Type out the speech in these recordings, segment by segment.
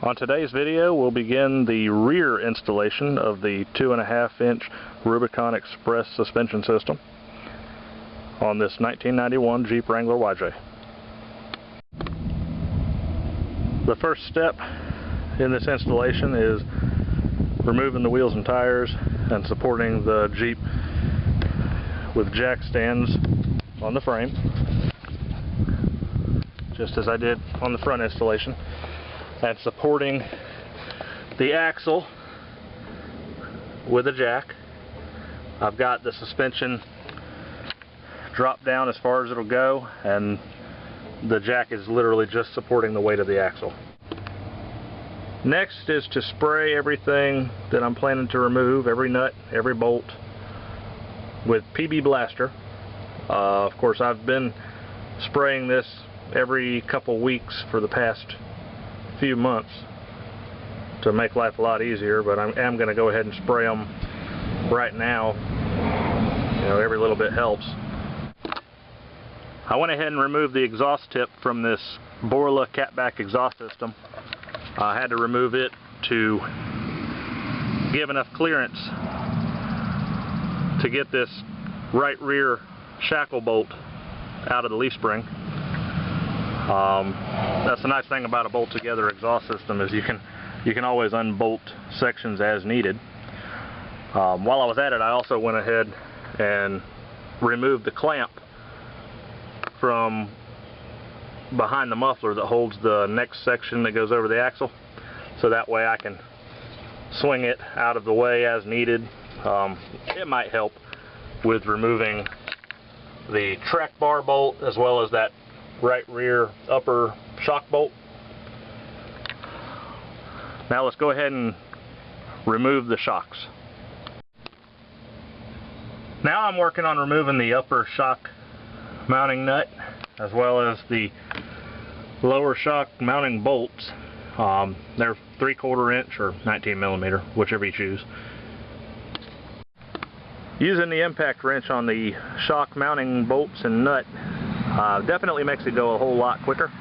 On today's video, we'll begin the rear installation of the 2.5-inch Rubicon Express suspension system on this 1991 Jeep Wrangler YJ. The first step in this installation is removing the wheels and tires and supporting the Jeep with jack stands on the frame, just as I did on the front installation, and supporting the axle with a jack. I've got the suspension dropped down as far as it'll go, and the jack is literally just supporting the weight of the axle. Next is to spray everything that I'm planning to remove, every nut, every bolt, with PB Blaster. Of course, I've been spraying this every couple weeks for the past few months to make life a lot easier, but I am going to go ahead and spray them right now. You know, every little bit helps. I went ahead and removed the exhaust tip from this Borla catback exhaust system. I had to remove it to give enough clearance to get this right rear shackle bolt out of the leaf spring. That's the nice thing about a bolt together exhaust system, is you can always unbolt sections as needed. While I was at it, I also went ahead and removed the clamp from behind the muffler that holds the next section that goes over the axle, so that way I can swing it out of the way as needed. It might help with removing the track bar bolt as well as that right rear upper shock bolt. Now let's go ahead and remove the shocks. Now I'm working on removing the upper shock mounting nut as well as the lower shock mounting bolts. They're 3/4 inch or 19 millimeter, whichever you choose. Using the impact wrench on the shock mounting bolts and nut definitely makes it go a whole lot quicker,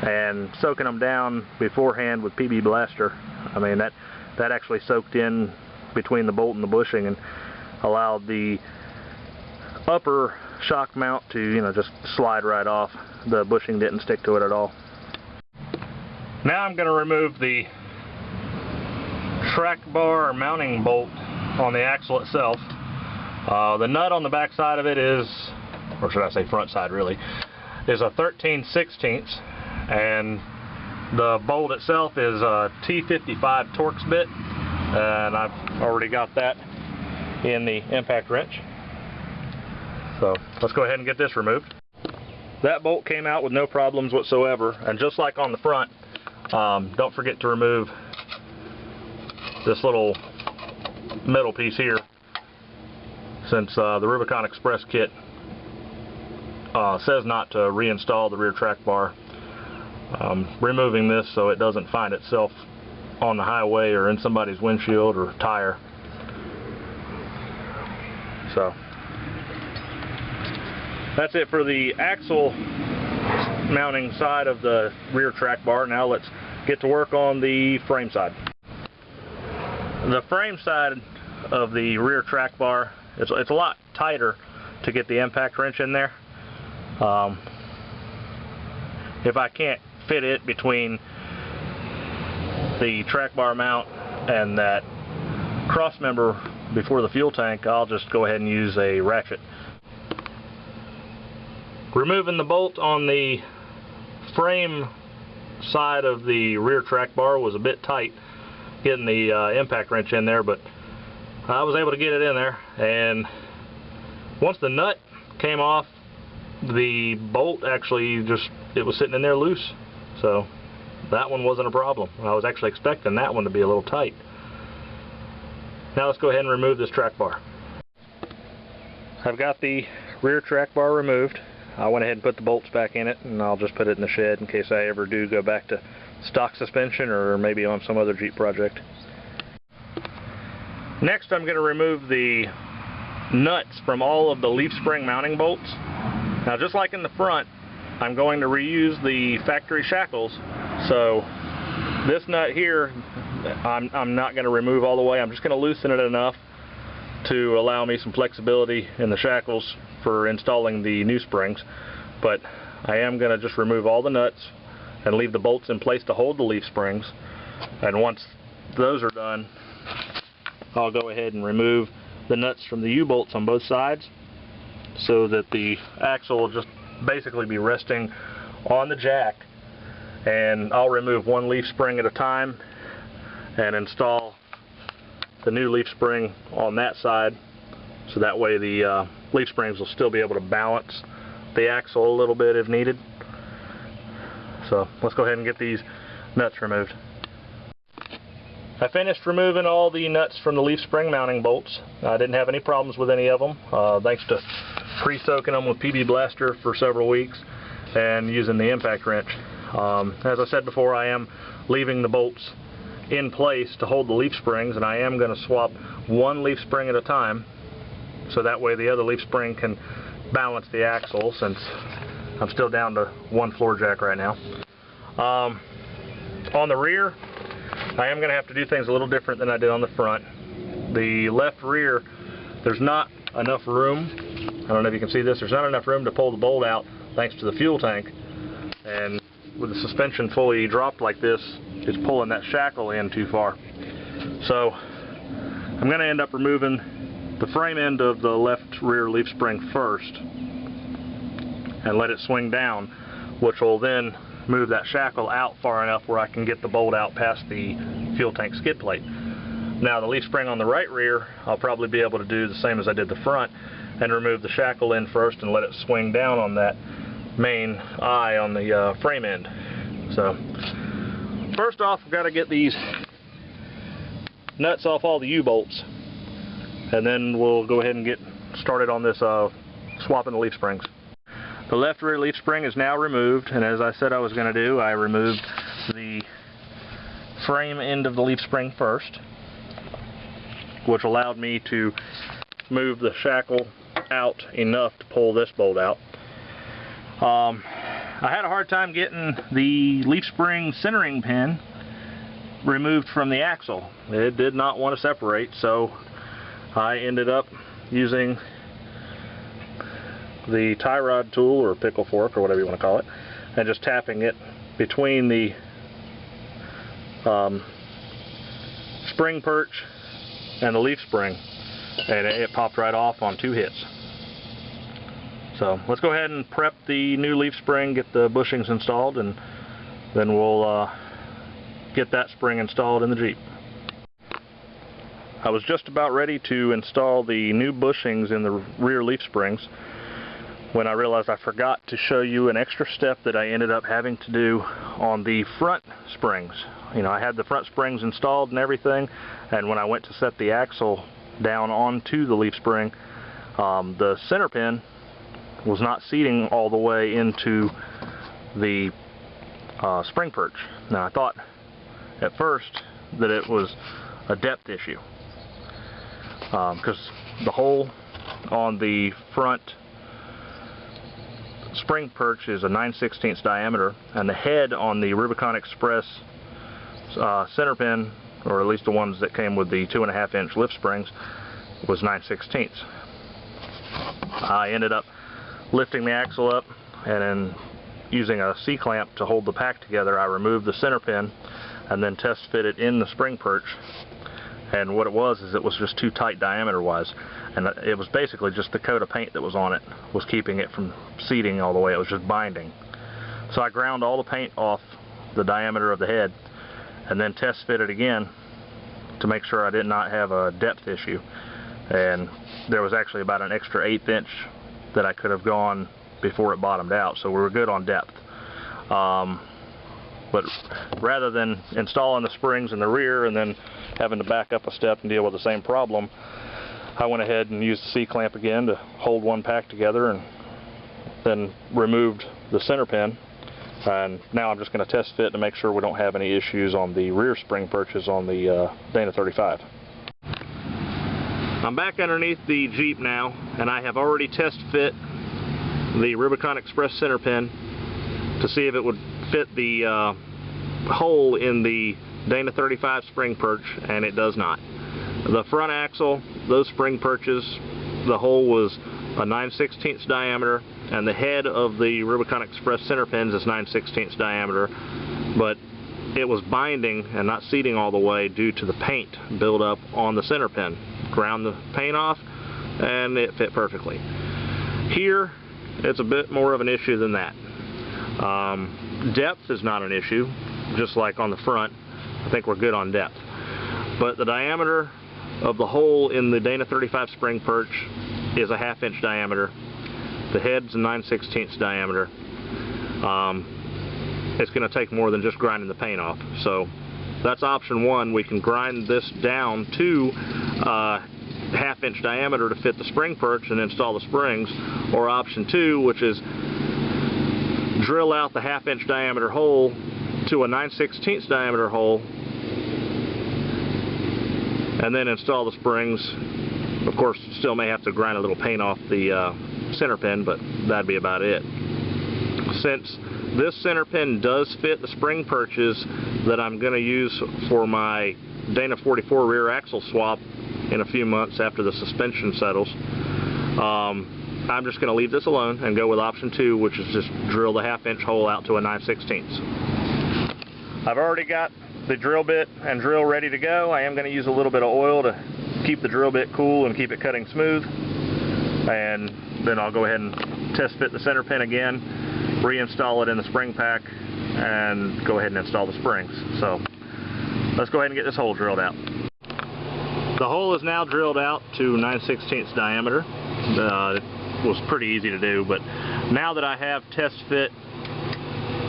and soaking them down beforehand with PB Blaster, I mean that actually soaked in between the bolt and the bushing and allowed the upper shock mount to, you know, just slide right off. The bushing didn't stick to it at all. Now I'm going to remove the track bar mounting bolt on the axle itself. The nut on the back side of it is, or should I say front side really, is a 13/16, and the bolt itself is a T55 Torx bit, and I've already got that in the impact wrench. So let's go ahead and get this removed. That bolt came out with no problems whatsoever, and just like on the front, don't forget to remove this little metal piece here, since the Rubicon Express kit says not to reinstall the rear track bar. Removing this so it doesn't find itself on the highway or in somebody's windshield or tire. So that's it for the axle mounting side of the rear track bar. Now let's get to work on the frame side. The frame side of the rear track bar, it's a lot tighter to get the impact wrench in there. If I can't fit it between the track bar mount and that cross member before the fuel tank, I'll just go ahead and use a ratchet. Removing the bolt on the frame side of the rear track bar was a bit tight, getting the impact wrench in there, but I was able to get it in there. And once the nut came off, the bolt actually it was sitting in there loose, so that one wasn't a problem. I was actually expecting that one to be a little tight. Now let's go ahead and remove this track bar. I've got the rear track bar removed. I went ahead and put the bolts back in it, and I'll just put it in the shed in case I ever do go back to stock suspension or maybe on some other Jeep project. Next, I'm going to remove the nuts from all of the leaf spring mounting bolts. Now, just like in the front, I'm going to reuse the factory shackles, so This nut here, I'm not going to remove all the way. I'm just going to loosen it enough to allow me some flexibility in the shackles for installing the new springs. But I am going to just remove all the nuts and leave the bolts in place to hold the leaf springs. And once those are done, I'll go ahead and remove the nuts from the U-bolts on both sides so that the axle will just basically be resting on the jack. And I'll remove one leaf spring at a time and install the new leaf spring on that side, so that way the leaf springs will still be able to balance the axle a little bit if needed. So let's go ahead and get these nuts removed. I finished removing all the nuts from the leaf spring mounting bolts. I didn't have any problems with any of them, thanks to pre-soaking them with PB Blaster for several weeks and using the impact wrench. As I said before, I am leaving the bolts in place to hold the leaf springs, and I am going to swap one leaf spring at a time, so that way the other leaf spring can balance the axle, since I'm still down to one floor jack right now. On the rear, I am going to have to do things a little different than I did on the front. The left rear, there's not enough room. I don't know if you can see this. There's not enough room to pull the bolt out thanks to the fuel tank. And with the suspension fully dropped like this, it's pulling that shackle in too far. So I'm going to end up removing the frame end of the left rear leaf spring first and let it swing down, which will then move that shackle out far enough where I can get the bolt out past the fuel tank skid plate. Now the leaf spring on the right rear, I'll probably be able to do the same as I did the front and remove the shackle in first and let it swing down on that main eye on the frame end. So first off, we've got to get these nuts off all the U-bolts, and then we'll go ahead and get started on this swapping the leaf springs. The left rear leaf spring is now removed, and as I said I was going to do, I removed the frame end of the leaf spring first, which allowed me to move the shackle out enough to pull this bolt out. I had a hard time getting the leaf spring centering pin removed from the axle. It did not want to separate, so I ended up using the tie rod tool or pickle fork or whatever you want to call it, and just tapping it between the spring perch and the leaf spring, and it popped right off on 2 hits. So let's go ahead and prep the new leaf spring, get the bushings installed, and then we'll get that spring installed in the Jeep. I was just about ready to install the new bushings in the rear leaf springs when I realized I forgot to show you an extra step that I ended up having to do on the front springs. You know, I had the front springs installed and everything, and when I went to set the axle down onto the leaf spring, the center pin was not seating all the way into the spring perch. Now I thought at first that it was a depth issue, because the hole on the front spring perch is a 9/16 diameter, and the head on the Rubicon Express center pin, or at least the ones that came with the 2.5-inch lift springs, was 9/16. I ended up lifting the axle up, and then using a C-clamp to hold the pack together, I removed the center pin and then test fit it in the spring perch. And what it was is it was just too tight diameter wise, and it was basically just the coat of paint that was on it was keeping it from seating all the way. It was just binding. So I ground all the paint off the diameter of the head and then test fit it again to make sure I did not have a depth issue. And there was actually about an extra 1/8 inch that I could have gone before it bottomed out, so we were good on depth. But rather than installing the springs in the rear and then having to back up a step and deal with the same problem, I went ahead and used the C-clamp again to hold one pack together, and then removed the center pin. And now I'm just going to test fit to make sure we don't have any issues on the rear spring perches on the Dana 35. I'm back underneath the Jeep now, and I have already test fit the Rubicon Express center pin to see if it would fit the hole in the Dana 35 spring perch, and it does not. The front axle, those spring perches, the hole was a 9/16 diameter, and the head of the Rubicon Express center pins is 9/16 diameter, but it was binding and not seating all the way due to the paint buildup on the center pin. Ground the paint off and it fit perfectly. Here it's a bit more of an issue than that. Depth is not an issue, just like on the front. I think we're good on depth. But the diameter of the hole in the Dana 35 spring perch is a 1/2 inch diameter. The head's a 9/16 diameter. It's going to take more than just grinding the paint off. So that's option one. We can grind this down to 1/2 inch diameter to fit the spring perch and install the springs. Or option two, which is drill out the 1/2 inch diameter hole to a 9/16 diameter hole and then install the springs. Of course, still may have to grind a little paint off the center pin, but that'd be about it. Since this center pin does fit the spring perches that I'm going to use for my Dana 44 rear axle swap in a few months after the suspension settles, I'm just going to leave this alone and go with option two, which is just drill the 1/2 inch hole out to a 9/16. I've already got the drill bit and drill ready to go. I am going to use a little bit of oil to keep the drill bit cool and keep it cutting smooth, and then I'll go ahead and test fit the center pin again, reinstall it in the spring pack, and go ahead and install the springs. So let's go ahead and get this hole drilled out. The hole is now drilled out to 9/16 diameter. It was pretty easy to do, but now that I have test fit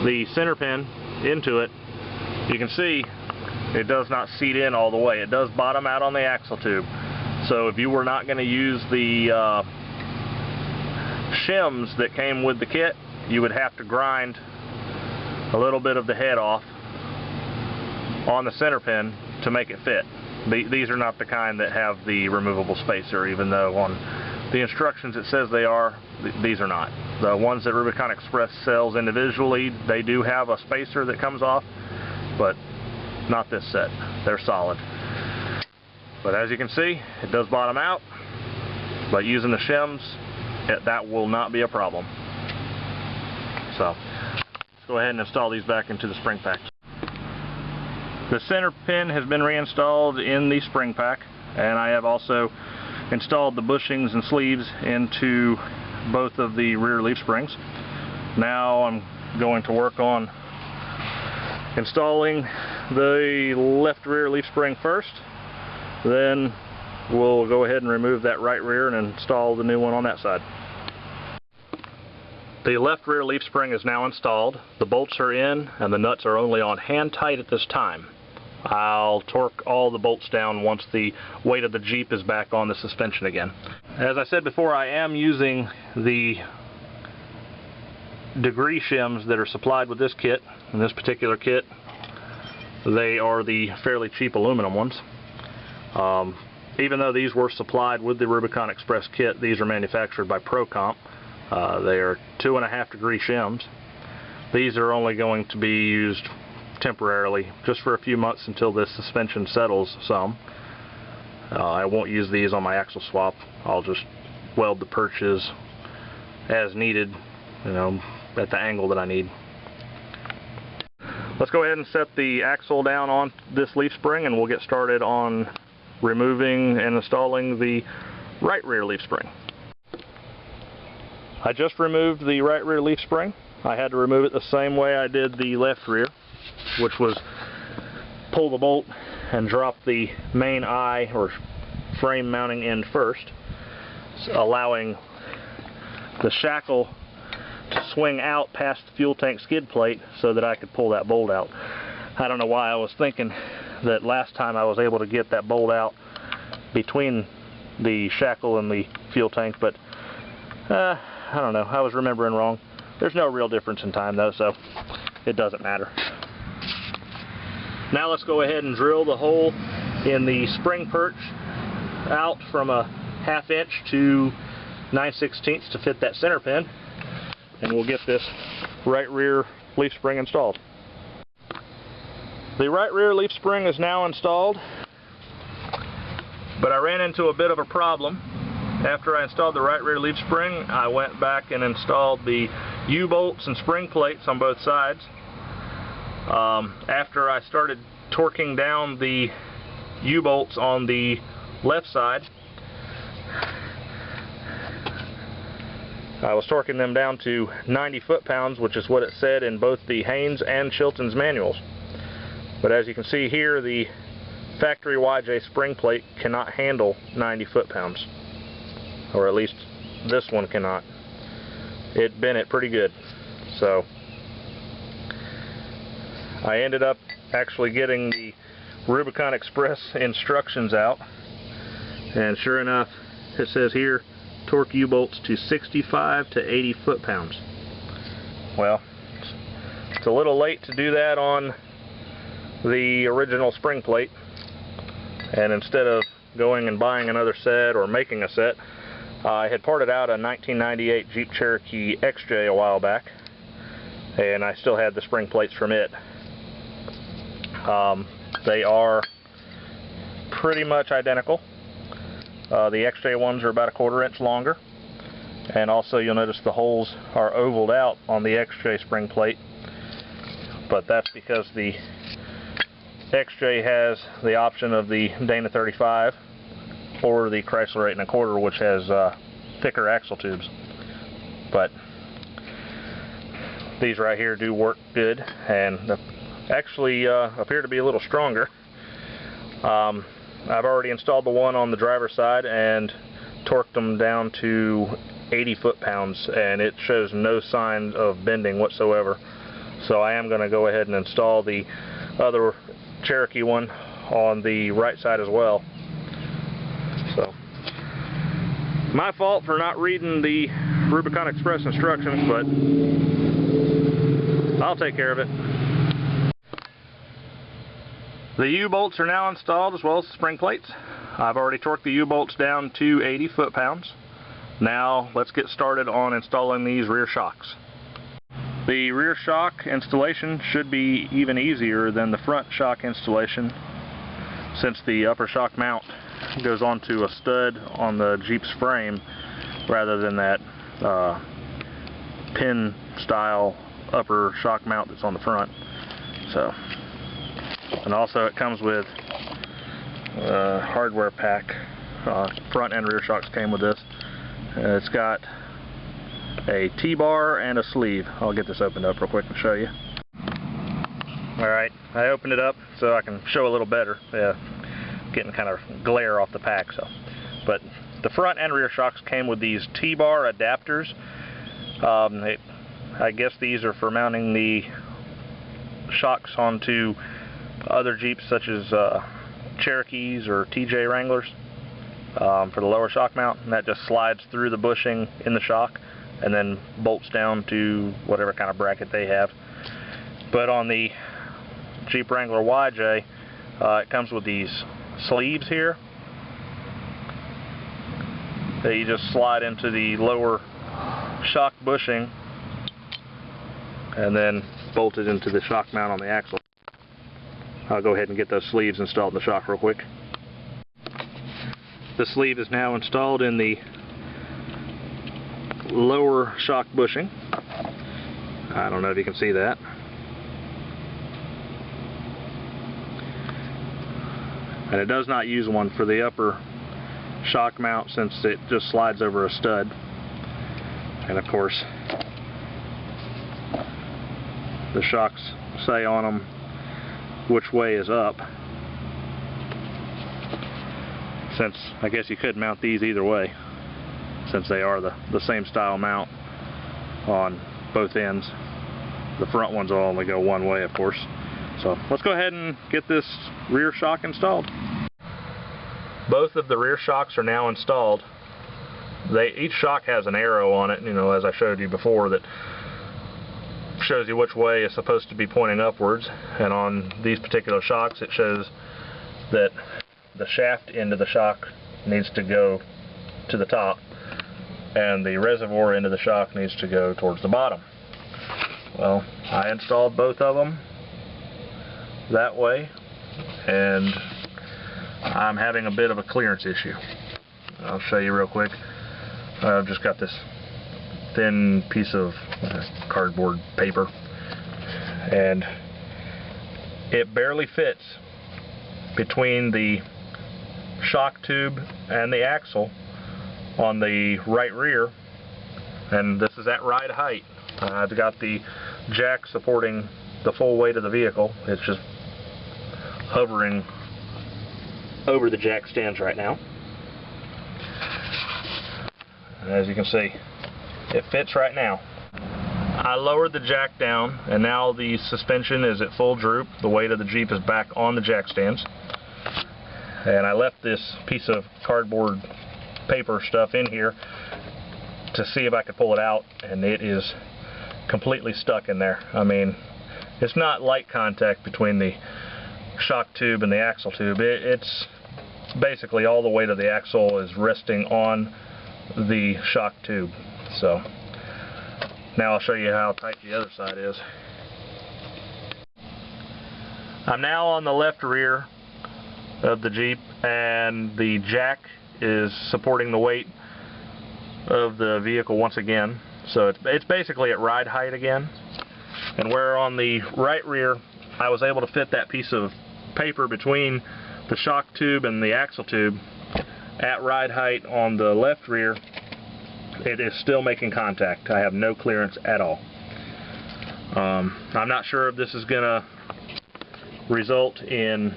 the center pin into it, you can see it does not seat in all the way. It does bottom out on the axle tube. So if you were not going to use the shims that came with the kit, you would have to grind a little bit of the head off on the center pin to make it fit. These are not the kind that have the removable spacer, even though on the instructions it says they are. These are not. The ones that Rubicon Express sells individually, they do have a spacer that comes off, but not this set. They're solid. But as you can see, it does bottom out, but using the shims, that will not be a problem. So let's go ahead and install these back into the spring pack. The center pin has been reinstalled in the spring pack, and I have also installed the bushings and sleeves into both of the rear leaf springs. Now I'm going to work on installing the left rear leaf spring first, then we'll go ahead and remove that right rear and install the new one on that side. The left rear leaf spring is now installed. The bolts are in and the nuts are only on hand tight at this time. I'll torque all the bolts down once the weight of the Jeep is back on the suspension again. As I said before, I am using the degree shims that are supplied with this kit. In this particular kit, they are the fairly cheap aluminum ones. Even though these were supplied with the Rubicon Express kit, these are manufactured by ProComp. They are 2.5 degree shims. These are only going to be used temporarily, just for a few months until this suspension settles some. I won't use these on my axle swap. I'll just weld the perches as needed, you know, at the angle that I need. Let's go ahead and set the axle down on this leaf spring, and we'll get started on removing and installing the right rear leaf spring. I just removed the right rear leaf spring. I had to remove it the same way I did the left rear, which was pull the bolt and drop the main eye or frame mounting end first, allowing the shackle to swing out past the fuel tank skid plate so that I could pull that bolt out. I don't know why I was thinking that last time I was able to get that bolt out between the shackle and the fuel tank, but I don't know, I was remembering wrong. There's no real difference in time though, so it doesn't matter. Now let's go ahead and drill the hole in the spring perch out from a 1/2 inch to 9/16 to fit that center pin, and we'll get this right rear leaf spring installed. The right rear leaf spring is now installed, but I ran into a bit of a problem. After I installed the right rear leaf spring, I went back and installed the U-bolts and spring plates on both sides. After I started torquing down the U-bolts on the left side, I was torquing them down to 90 foot-pounds, which is what it said in both the Haynes and Chilton's manuals. But as you can see here, the factory YJ spring plate cannot handle 90 foot-pounds. Or at least this one cannot. It bent it pretty good. So I ended up actually getting the Rubicon Express instructions out. And sure enough, it says here, torque U-bolts to 65 to 80 foot-pounds. Well, it's a little late to do that on the original spring plate, and instead of going and buying another set or making a set, I had parted out a 1998 Jeep Cherokee XJ a while back, and I still had the spring plates from it. They are pretty much identical. The XJ ones are about a 1/4 inch longer, and also you'll notice the holes are ovaled out on the XJ spring plate, but that's because the XJ has the option of the Dana 35 or the Chrysler 8 1/4, which has thicker axle tubes. But these right here do work good, and actually appear to be a little stronger. I've already installed the one on the driver's side and torqued them down to 80 foot-pounds, and it shows no sign of bending whatsoever. So I am going to go ahead and install the other Cherokee one on the right side as well. So, my fault for not reading the Rubicon Express instructions, but I'll take care of it. The U-bolts are now installed, as well as the spring plates. I've already torqued the U-bolts down to 80 foot-pounds. Now let's get started on installing these rear shocks. The rear shock installation should be even easier than the front shock installation, since the upper shock mount goes onto a stud on the Jeep's frame rather than that pin style upper shock mount that's on the front. So, and also it comes with a hardware pack. Front and rear shocks came with this. It's got a T-bar and a sleeve. I'll get this opened up real quick and show you. Alright, I opened it up so I can show a little better. Yeah, getting kind of glare off the pack. So, but the front and rear shocks came with these T-bar adapters. I guess these are for mounting the shocks onto other Jeeps, such as Cherokees or TJ Wranglers, for the lower shock mount, and that just slides through the bushing in the shock and then bolts down to whatever kind of bracket they have. But on the Jeep Wrangler YJ, it comes with these sleeves here that you just slide into the lower shock bushing and then bolt it into the shock mount on the axle. I'll go ahead and get those sleeves installed in the shock real quick. The sleeve is now installed in the lower shock bushing. I don't know if you can see that. And it does not use one for the upper shock mount, since it just slides over a stud. And of course, the shocks say on them which way is up, since I guess you could mount these either way, since they are the same style mount on both ends. The front ones will only go one way, of course. So let's go ahead and get this rear shock installed. Both of the rear shocks are now installed. Each shock has an arrow on it, you know, as I showed you before, that shows you which way is supposed to be pointing upwards. And on these particular shocks, it shows that the shaft end of the shock needs to go to the top, and the reservoir end of the shock needs to go towards the bottom. Well, I installed both of them that way, and I'm having a bit of a clearance issue. I'll show you real quick. I've just got this thin piece of cardboard paper, and it barely fits between the shock tube and the axle on the right rear, and this is at ride height. I've got the jack supporting the full weight of the vehicle. It's just hovering over the jack stands right now. As you can see, it fits right now. I lowered the jack down, and now the suspension is at full droop. The weight of the Jeep is back on the jack stands. And I left this piece of cardboard paper stuff in here to see if I could pull it out, and it is completely stuck in there. I mean, it's not light contact between the shock tube and the axle tube. It's basically all the weight of the axle is resting on the shock tube. So now I'll show you how tight the other side is. I'm now on the left rear of the Jeep, and the jack is supporting the weight of the vehicle once again. So it's basically at ride height again. And where on the right rear I was able to fit that piece of paper between the shock tube and the axle tube, at ride height on the left rear, it is still making contact. I have no clearance at all. I'm not sure if this is going to result in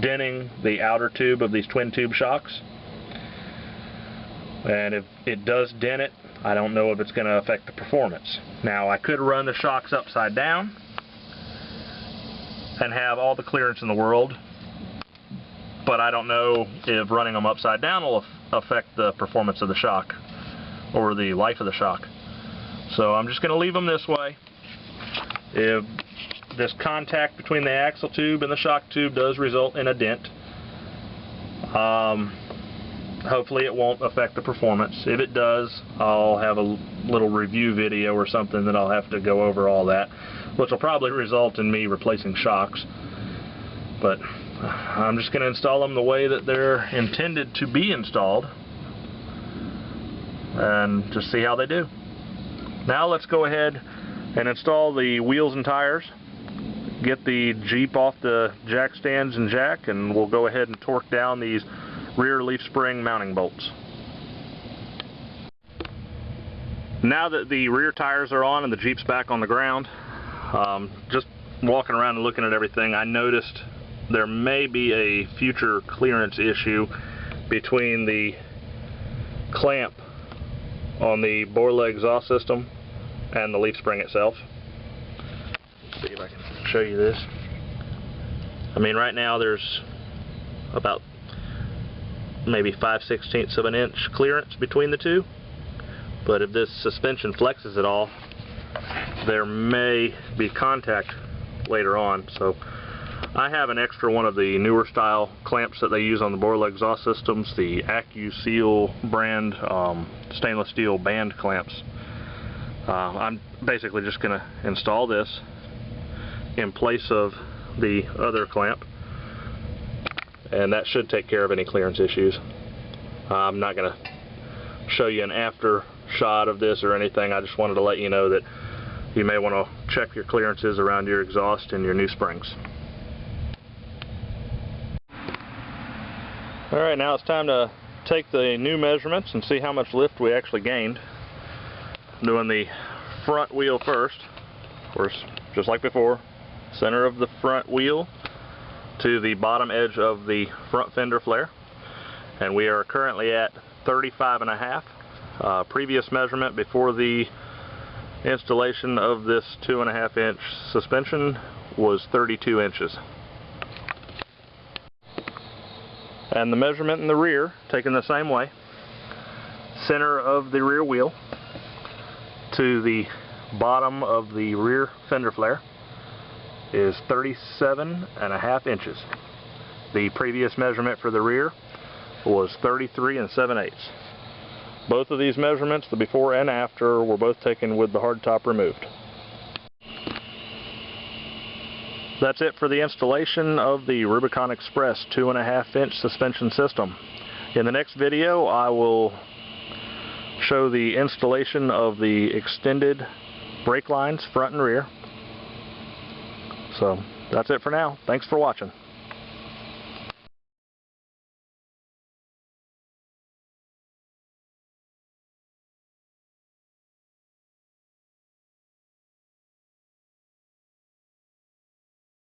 denting the outer tube of these twin tube shocks. And if it does dent it, I don't know if it's going to affect the performance. Now, I could run the shocks upside down and have all the clearance in the world, but I don't know if running them upside down will affect the performance of the shock or the life of the shock. So I'm just going to leave them this way. If this contact between the axle tube and the shock tube does result in a dent, hopefully it won't affect the performance. If it does, I'll have a little review video or something that I'll have to go over all that, which will probably result in me replacing shocks. But I'm just going to install them the way that they're intended to be installed and just see how they do. Now let's go ahead and install the wheels and tires, get the Jeep off the jack stands and jack, and we'll go ahead and torque down these rear leaf spring mounting bolts. Now that the rear tires are on and the Jeep's back on the ground, just walking around and looking at everything, I noticed there may be a future clearance issue between the clamp on the Borla exhaust system and the leaf spring itself. Let's see if I can show you this. I mean, right now there's about maybe 5/16 of an inch clearance between the two, but if this suspension flexes at all, there may be contact later on. So I have an extra one of the newer style clamps that they use on the Borla exhaust systems, the AccuSeal brand stainless steel band clamps. I'm basically just going to install this in place of the other clamp, and that should take care of any clearance issues. I'm not going to show you an after shot of this or anything. I just wanted to let you know that you may want to check your clearances around your exhaust and your new springs. Alright, now it's time to take the new measurements and see how much lift we actually gained. I'm doing the front wheel first. Of course, just like before, center of the front wheel to the bottom edge of the front fender flare. And we are currently at 35.5. Previous measurement before the installation of this 2.5 inch suspension was 32 inches. And the measurement in the rear, taken the same way, center of the rear wheel to the bottom of the rear fender flare, is 37.5 inches. The previous measurement for the rear was 33 7/8. Both of these measurements, the before and after, were both taken with the hardtop removed. That's it for the installation of the Rubicon Express 2.5-inch suspension system. In the next video I will show the installation of the extended brake lines front and rear. So that's it for now. Thanks for watching.